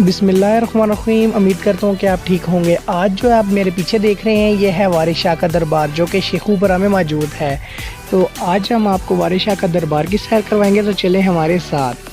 बिस्मिल्लाहिर्रहमानिर्रहीम। उम्मीद करता हूँ कि आप ठीक होंगे। आज जो आप मेरे पीछे देख रहे हैं ये है वारिस शाह का दरबार जो कि शेखुपुरा में मौजूद है। तो आज हम आपको वारिस शाह का दरबार की सैर करवाएंगे, तो चलें हमारे साथ।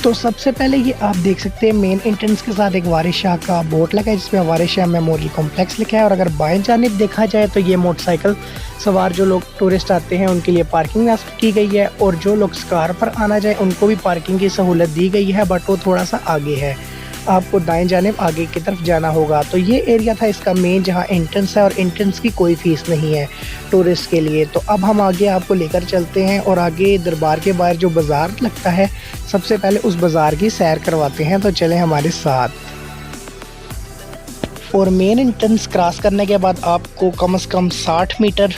तो सबसे पहले ये आप देख सकते हैं मेन एंट्रेंस के साथ एक वारिस शाह का बोर्ड लगा है जिसमें वारिस शाह मेमोरियल कॉम्प्लेक्स लिखा है। और अगर बाएं जानिब देखा जाए तो ये मोटरसाइकिल सवार जो लोग टूरिस्ट आते हैं उनके लिए पार्किंग नस्ब की गई है, और जो लोग कार पर आना चाहे उनको भी पार्किंग की सहूलत दी गई है, बट वो थोड़ा सा आगे है, आपको दाएं जानिब आगे की तरफ जाना होगा। तो ये एरिया था इसका मेन जहाँ एंट्रेंस है, और एंट्रेंस की कोई फ़ीस नहीं है टूरिस्ट के लिए। तो अब हम आगे आपको लेकर चलते हैं और आगे दरबार के बाहर जो बाज़ार लगता है सबसे पहले उस बाज़ार की सैर करवाते हैं। तो चलें हमारे साथ। और मेन एंट्रेंस क्रॉस करने के बाद आपको कम से कम 60 मीटर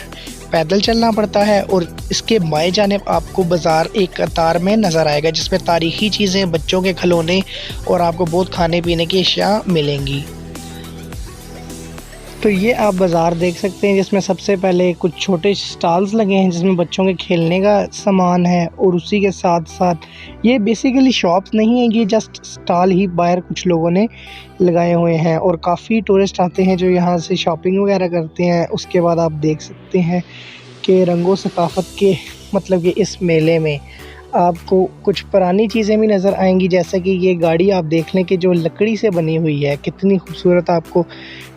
पैदल चलना पड़ता है, और इसके बाएं जानिब आपको बाज़ार एक कतार में नज़र आएगा जिसमें तारीख़ी चीज़ें, बच्चों के खिलौने और आपको बहुत खाने पीने की अशिया मिलेंगी। तो ये आप बाज़ार देख सकते हैं जिसमें सबसे पहले कुछ छोटे स्टॉल्स लगे हैं जिसमें बच्चों के खेलने का सामान है, और उसी के साथ साथ ये बेसिकली शॉप्स नहीं है, ये जस्ट स्टॉल ही बाहर कुछ लोगों ने लगाए हुए हैं। और काफ़ी टूरिस्ट आते हैं जो यहाँ से शॉपिंग वगैरह करते हैं। उसके बाद आप देख सकते हैं कि रंगो सकाफ़त के मतलब कि इस मेले में आपको कुछ पुरानी चीज़ें भी नज़र आएंगी, जैसे कि ये गाड़ी आप देख लें कि जो लकड़ी से बनी हुई है, कितनी खूबसूरत आपको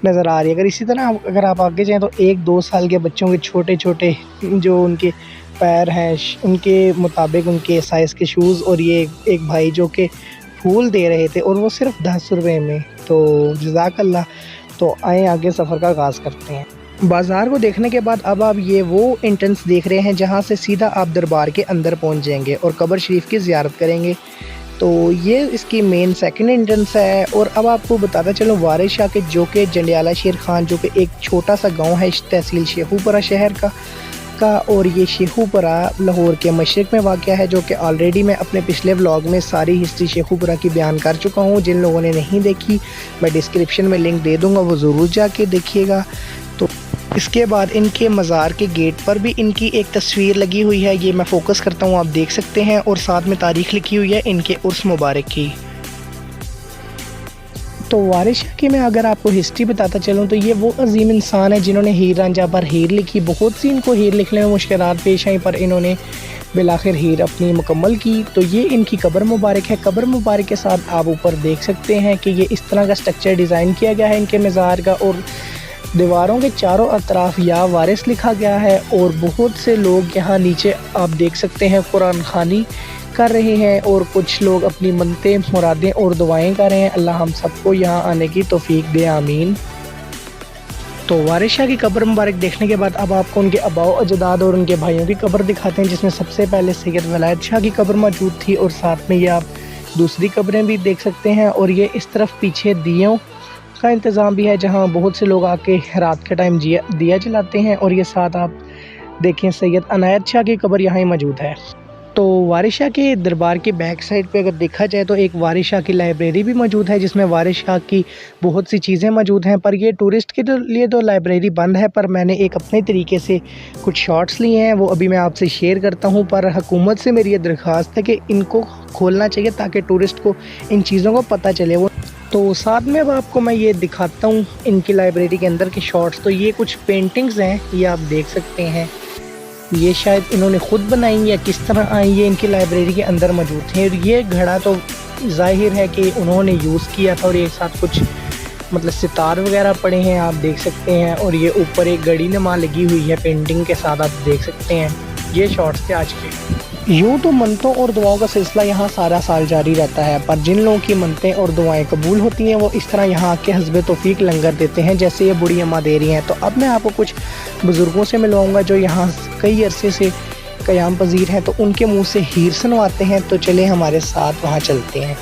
नज़र आ रही है। अगर इसी तरह अगर आप आगे जाएं तो 1-2 साल के बच्चों के छोटे छोटे जो उनके पैर हैं उनके मुताबिक उनके साइज़ के शूज़, और ये एक भाई जो कि फूल दे रहे थे और वो सिर्फ 10 रुपये में। तो जज़ाकल्लाह। तो आए आगे सफ़र का आगाज़ करते हैं। बाज़ार को देखने के बाद अब आप ये वो एंट्रेंस देख रहे हैं जहाँ से सीधा आप दरबार के अंदर पहुँच जाएंगे और कब्र शरीफ की ज़ियारत करेंगे। तो ये इसकी मेन सेकंड एंट्रेंस है। और अब आपको बताता चलो वारिस शाह के जो कि जंडियाला शेर खान जो कि एक छोटा सा गांव है तहसील शेखुपुरा शहर का और ये शेखुपुरा लाहौर के मशरक़ में वाक़या है, जो कि ऑलरेडी मैं अपने पिछले व्लॉग में सारी हिस्ट्री शेखुपुरा की बयान कर चुका हूँ। जिन लोगों ने नहीं देखी मैं डिस्क्रिप्शन में लिंक दे दूँगा, वो ज़रूर जाके देखिएगा। तो इसके बाद इनके मज़ार के गेट पर भी इनकी एक तस्वीर लगी हुई है, ये मैं फ़ोकस करता हूँ, आप देख सकते हैं। और साथ में तारीख़ लिखी हुई है इनके उर्स मुबारक की। तो वारिस शाह की मैं अगर आपको हिस्ट्री बताता चलूँ तो ये वो अजीम इंसान है जिन्होंने हीर रांझा पर हीर लिखी। बहुत सी इनको हीर लिखने में मुश्किलात पेश आई, पर इन्होंने बिलाखिर हीर अपनी मुकम्मल की। तो ये इनकी कब्र मुबारक है। कब्र मुबारक के साथ आप ऊपर देख सकते हैं कि ये इस तरह का स्ट्रक्चर डिज़ाइन किया गया है इनके मज़ार का, और दीवारों के चारों अतराफ या वारिस लिखा गया है। और बहुत से लोग यहाँ नीचे आप देख सकते हैं कुरान खानी कर रहे हैं, और कुछ लोग अपनी मन्नतें, मुरादें और दुआएं कर रहे हैं। अल्लाह हम सबको यहाँ आने की तौफीक दे, आमीन। तो वारिस शाह की कब्र मुबारक देखने के बाद अब आपको उनके आबाओ अजदाद और उनके भाइयों की कब्र दिखाते हैं, जिसमें सबसे पहले सैयद वलायत शाह की कब्र मौजूद थी, और साथ में ये आप दूसरी कब्रें भी देख सकते हैं। और ये इस तरफ पीछे दियों का इंतज़ाम भी है जहाँ बहुत से लोग आके रात के टाइम दिया जलाते हैं। और ये साथ आप देखें सैयद अनायत शाह की कब्र यहाँ ही मौजूद है। तो वारिस शाह के दरबार के बैक साइड पे अगर देखा जाए तो एक वारिस शाह की लाइब्रेरी भी मौजूद है जिसमें वारिस शाह की बहुत सी चीज़ें मौजूद हैं। पर ये टूरिस्ट के लिए तो लाइब्रेरी बंद है, पर मैंने एक अपने तरीके से कुछ शॉट्स लिए हैं, वो अभी मैं आपसे शेयर करता हूँ। पर हुकूमत से मेरी ये दरख्वास्त है कि इनको खोलना चाहिए ताकि टूरिस्ट को इन चीज़ों को पता चले। वो तो साथ में अब आपको मैं ये दिखाता हूँ इनकी लाइब्रेरी के अंदर के शॉट्स। तो ये कुछ पेंटिंग्स हैं, ये आप देख सकते हैं, ये शायद इन्होंने ख़ुद बनाई या किस तरह आई, ये इनकी लाइब्रेरी के अंदर मौजूद थे। और ये घड़ा तो जाहिर है कि उन्होंने यूज़ किया था, और ये साथ कुछ मतलब सितार वगैरह पड़े हैं, आप देख सकते हैं। और ये ऊपर एक घड़ी नमा लगी हुई है पेंटिंग के साथ, आप देख सकते हैं। ये शॉट्स थे आज के। यूँ तो मन्नतों और दुआओं का सिलसिला यहाँ सारा साल जारी रहता है, पर जिन लोगों की मन्नतें और दुआएं कबूल होती हैं वो इस तरह यहाँ आके हस्बे तौफीक लंगर देते हैं, जैसे ये बूढ़ी अम्मा दे रही हैं। तो अब मैं आपको कुछ बुज़ुर्गों से मिलवाऊँगा जो यहाँ कई अरसे से क़याम पजीर हैं, तो उनके मुँह से हीर सुनवाते हैं। तो चले हमारे साथ वहाँ चलते हैं।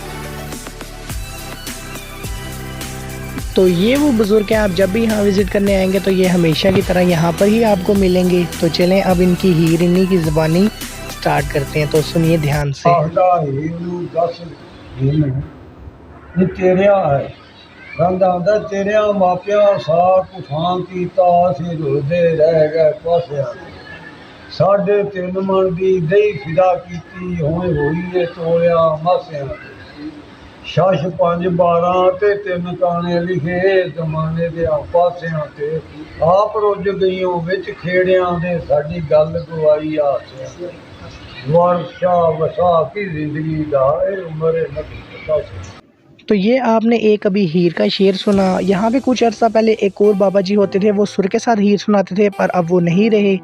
तो ये वो बुज़ुर्ग हैं, आप जब भी यहाँ विज़िट करने आएंगे तो ये हमेशा की तरह यहाँ पर ही आपको मिलेंगे। तो चलें अब इनकी हीर इन्हीं की ज़बानी स्टार्ट करते हैं, तो सुनिए ध्यान से। तेरिया मापिया साथ कुठां कीता सिर दे रह गए पासे 3.5 मन दी दही फिदा कीती हुण होई ने तोलिया मासियां शश 5-12 ते 3 काने लिखे जमाने दे पासियां ते आप रुझ गईयों विच खेड़ियां दे साडी गल गवाई आसियां वर्षा वसा की जिंदगी दा ए उम्र नबी पता सी। तो ये आपने एक अभी हीर का शेर सुना। यहाँ पे कुछ अर्सा पहले एक और बाबा जी होते थे, वो सुर के साथ हीर सुनाते थे, पर अब वो नहीं रहे,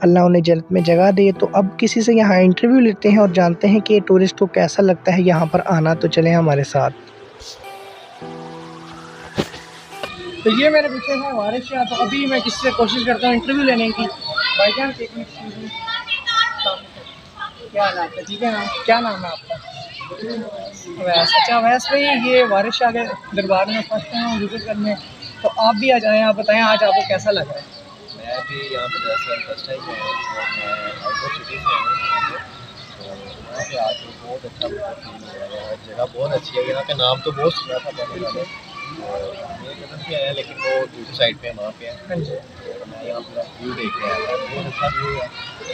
अल्लाह उन्हें जन्नत में जगह दे। तो अब किसी से यहाँ इंटरव्यू लेते हैं और जानते हैं कि टूरिस्ट को कैसा लगता है यहाँ पर आना। तो चलें हमारे साथ। तो ये मेरे पीछे है वारिस शाह। तो अभी मैं किसी से कोशिश करता हूँ इंटरव्यू लेने की। भाईजान क्या हाल है? ठीक है, क्या नाम है आपका? वैस। अच्छा वैस भाई, ये वारिस शाह के दरबार में फर्स्ट टाइम हम विजिट करने, तो आप भी आ जाएँ। आप बताएं आज आपको कैसा लग रहा है? मैं भी यहाँ पे दरअसल फर्स्ट टाइम आया हूँ और मैं आउट ऑफ सिटी से आया हूँ। तो यहाँ पे आके बहुत अच्छा फील हो रहा है। जगह बहुत अच्छी है। यहाँ का नाम तो बहुत सुना था बहुत ज़्यादा, और मेरे कदम भी आया, लेकिन वो दूसरी साइड पे वहाँ पे है। तो मैं यहाँ पूरा व्यू देख रहा था, बहुत अच्छा व्यू है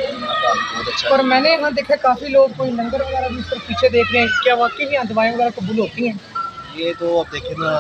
यहाँ का, बहुत अच्छा। और मैंने यहाँ देखा काफ़ी लोग कोई लंगर वगैरह भी इस पर पीछे देख रहे हैं, क्या वाकई में यहाँ दवाएँ वगैरह कबूल होती हैं? ये तो अब देखें ना,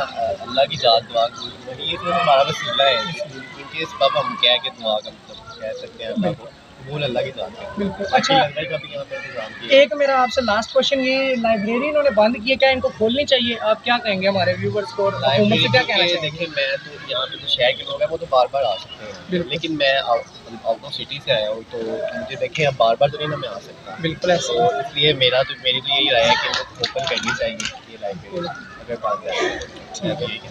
अल्लाह की जात दुआ कबूल, ये तो हमारा वसीला है। इनके सबब हम कह के दुआ का मतलब कह सकते हैं अल्लाह को, कबूल अल्लाह की जात है। बिल्कुल। अच्छा, अच्छा, लंगर का भी यहाँ पे इंतजाम किया। एक मेरा आपसे लास्ट क्वेश्चन, ये लाइब्रेरी इन्होंने बंद की है, क्या इनको खोलनी चाहिए? आप क्या कहेंगे हमारे व्यूवर्स को और हुकूमत से क्या कहना चाहेंगे? देखिए, मैं तो यहाँ पे जो शहर के लोग हैं वो तो बार बार आ सकते हैं, लेकिन मैं आउट ऑफ सिटी से आया हूँ, तो मुझे देखें अब बार बार तो नहीं ना मैं आ सकता। बिल्कुल ऐसे। तो इसलिए मेरी तो यही राय है कि इनको ओपन करनी चाहिए ये लाइब्रेरी अगर बात करें।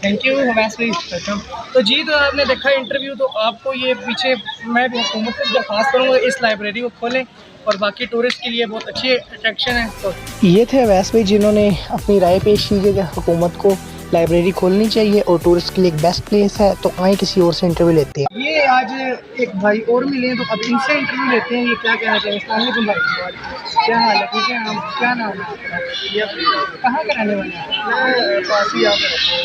थैंक यू हवैस भाई, वेलकम। तो जी, तो आपने देखा इंटरव्यू, तो आपको ये पीछे मैं भी हुकूमत से दरख्वास्त करूँगा इस लाइब्रेरी को खोलें, और बाकी टूरिस्ट के लिए बहुत अच्छी अट्रैक्शन है। तो ये थे अवैस भाई जिन्होंने अपनी राय पेश की कि हुकूमत को लाइब्रेरी खोलनी चाहिए और टूरिस्ट के लिए एक बेस्ट प्लेस है। तो आए किसी और से इंटरव्यू लेते हैं। ये आज एक भाई और मिले हैं, तो अब इनसे इंटरव्यू लेते हैं। ये क्या कहना चाहिए? अस्सलाम वालेकुम भाई, क्या हाल है? ठीक है। हम क्या नाम है आपका? ये कहाँ का रहने वाले हैं? मैं काशी यहाँ पे रहता हूँ।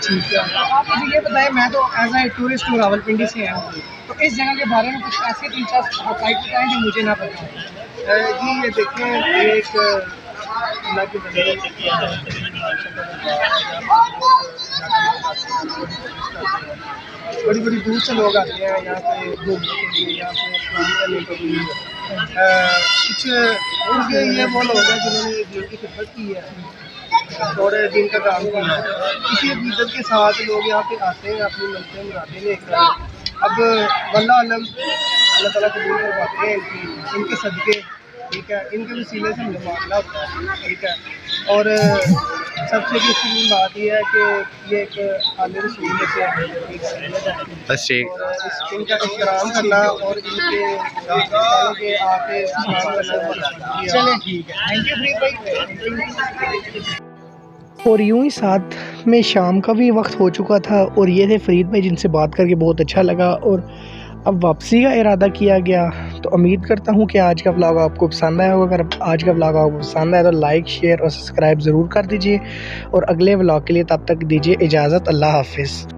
ठीक है। आप मुझे ये बताएं, मैं तो एज ए टूरिस्ट हूँ, रावलपिंडी से आया हूँ, तो इस जगह के बारे में कुछ ऐसे दिलचस्प साइट बताएं जो मुझे ना पता है। जी ये देखें, एक अल्लाह की बड़ी बड़ी दूर से लोग आते हैं यहाँ पे घूमने के लिए, यहाँ पे स्नान करने के लिए। कुछ उनके ये वो लोग हैं जिन्होंने दिल की खिदमत की है, थोड़े दिन का काम किया है, इसी अकीदत के साथ लोग यहाँ पे आते हैं, अपनी मंजिल मुरादें लेकर। अब वल्लाह अलम, अल्लाह ताला कबूल करवाते हैं इनके सदक़े। ठीक है, इनके वसीले से हमें मामला होता है। ठीक है, और सबसे बेहतरीन बात यह है कि ये एक आले रसूल में से बस ठीक। और इनका एहतराम करना और इनके आके चलें। ठीक है, थैंक यू फ्रीद भाई। और यूं ही साथ में शाम का भी वक्त हो चुका था, और ये थे फरीद भाई जिनसे बात करके बहुत अच्छा लगा, और अब वापसी का इरादा किया गया। तो उम्मीद करता हूँ कि आज का व्लॉग आपको पसंद आया होगा। अगर आज का व्लॉग आपको पसंद आया तो लाइक, शेयर और सब्सक्राइब ज़रूर कर दीजिए, और अगले व्लॉग के लिए तब तक दीजिए इजाज़त। अल्लाह हाफिज़।